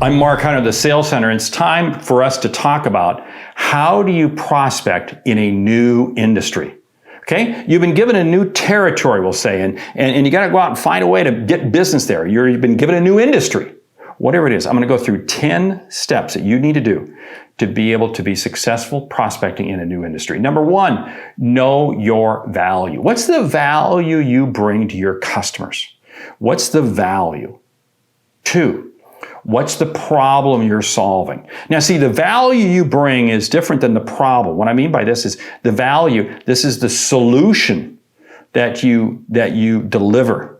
I'm Mark Hunter, the Sales Center. It's time for us to talk about how do you prospect in a new industry. Okay, you've been given a new territory, we'll say, and you got to go out and find a way to get business there. You've been given a new industry, whatever it is. I'm going to go through 10 steps that you need to do to be able to be successful prospecting in a new industry. Number one, know your value. What's the value you bring to your customers? What's the value? 2, what's the problem you're solving? Now, see, the value you bring is different than the problem. What I mean by this is the value. This is the solution that you deliver.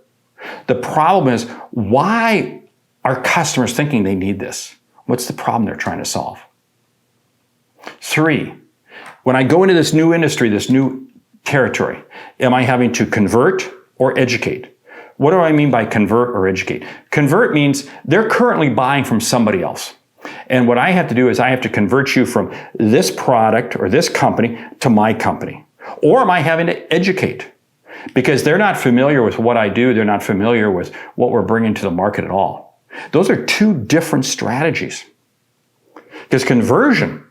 The problem is, why are customers thinking they need this? What's the problem they're trying to solve? 3, when I go into this new industry, this new territory, am I having to convert or educate? What do I mean by convert or educate? Convert means they're currently buying from somebody else. And what I have to do is I have to convert you from this product or this company to my company. Or am I having to educate? Because they're not familiar with what I do. They're not familiar with what we're bringing to the market at all. Those are 2 different strategies. Because conversion,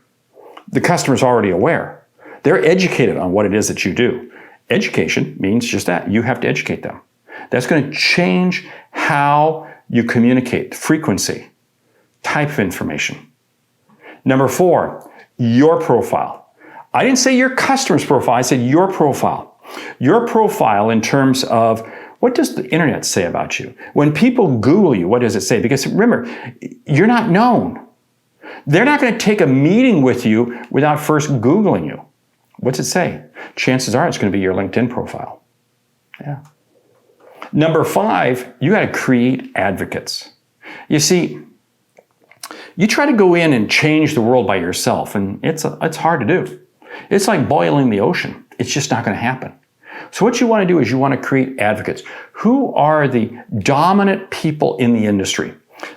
the customer's already aware. They're educated on what it is that you do. Education means just that. You have to educate them. That's going to change how you communicate, frequency, type of information. Number 4, your profile. I didn't say your customer's profile, I said your profile. Your profile in terms of what does the internet say about you? When people Google you, what does it say? Because remember, you're not known. They're not going to take a meeting with you without first Googling you. What's it say? Chances are it's going to be your LinkedIn profile. Yeah. Number 5, you got to create advocates. You see, you try to go in and change the world by yourself, and it's hard to do. It's like boiling the ocean. It's just not going to happen. So what you want to do is you want to create advocates. Who are the dominant people in the industry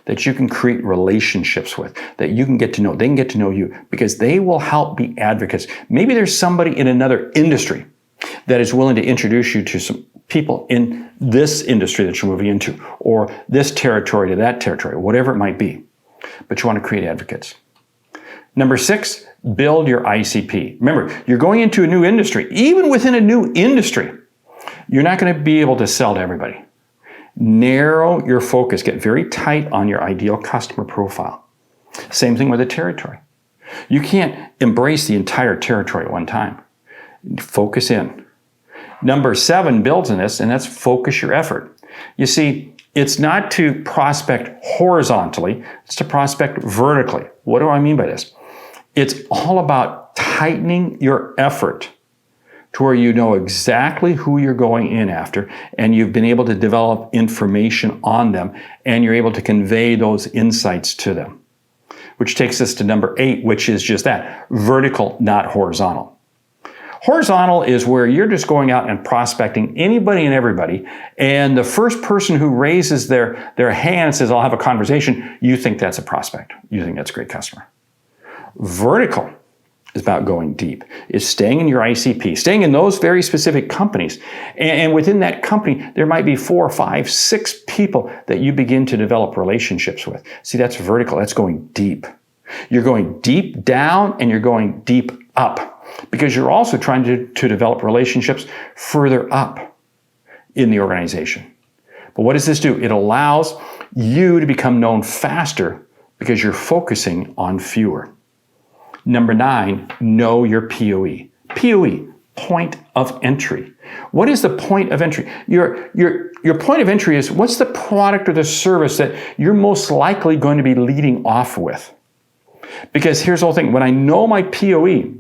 that you can create relationships with, that you can get to know? They can get to know you because they will help be advocates. Maybe there's somebody in another industry that is willing to introduce you to some people in this industry that you're moving into, or this territory to that territory, whatever it might be. But you want to create advocates. Number 6, build your ICP. Remember, you're going into a new industry. Even within a new industry, you're not going to be able to sell to everybody. Narrow your focus. Get very tight on your ideal customer profile. Same thing with a territory. You can't embrace the entire territory at one time. Focus in. Number 7 builds on this, and that's focus your effort. You see, it's not to prospect horizontally, it's to prospect vertically. What do I mean by this? It's all about tightening your effort to where you know exactly who you're going in after, and you've been able to develop information on them, and you're able to convey those insights to them. Which takes us to number 8, which is just that, vertical, not horizontal. Horizontal is where you're just going out and prospecting anybody and everybody, and the first person who raises their hand and says, I'll have a conversation, you think that's a prospect. You think that's a great customer. Vertical is about going deep. It's staying in your ICP, staying in those very specific companies. And within that company, there might be 4, 5, 6 people that you begin to develop relationships with. See, that's vertical. That's going deep. You're going deep down and you're going deep up, because you're also trying to develop relationships further up in the organization. But what does this do? It allows you to become known faster because you're focusing on fewer. Number 9, know your POE. POE, point of entry. What is the point of entry? Your point of entry is, what's the product or the service that you're most likely going to be leading off with? Because here's the whole thing. When I know my POE,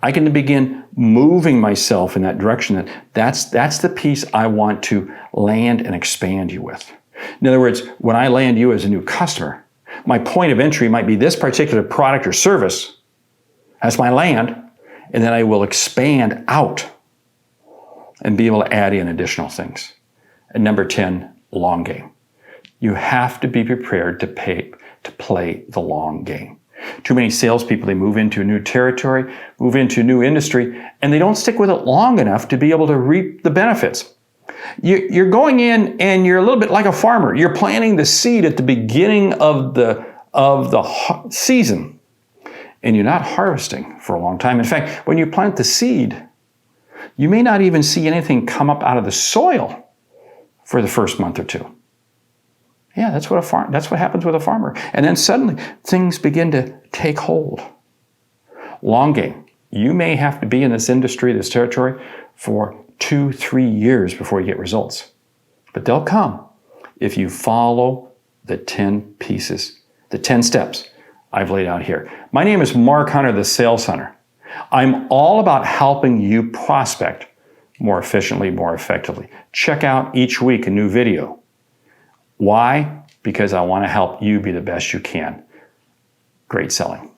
I can begin moving myself in that direction. That's the piece I want to land and expand you with. In other words, when I land you as a new customer, my point of entry might be this particular product or service. That's my land. And then I will expand out and be able to add in additional things. And number 10, long game. You have to be prepared to play the long game. Too many salespeople, they move into a new territory, move into a new industry, and they don't stick with it long enough to be able to reap the benefits. You're going in and you're a little bit like a farmer. You're planting the seed at the beginning of the season, and you're not harvesting for a long time. In fact, when you plant the seed, you may not even see anything come up out of the soil for the first month or two. Yeah, that's what happens with a farmer. And then suddenly things begin to take hold. Long game. You may have to be in this industry, this territory, for 2-3 years before you get results. But they'll come if you follow the 10 pieces, the 10 steps I've laid out here. My name is Mark Hunter, the Sales Hunter. I'm all about helping you prospect more efficiently, more effectively. Check out each week a new video. Why? Because I want to help you be the best you can. Great selling.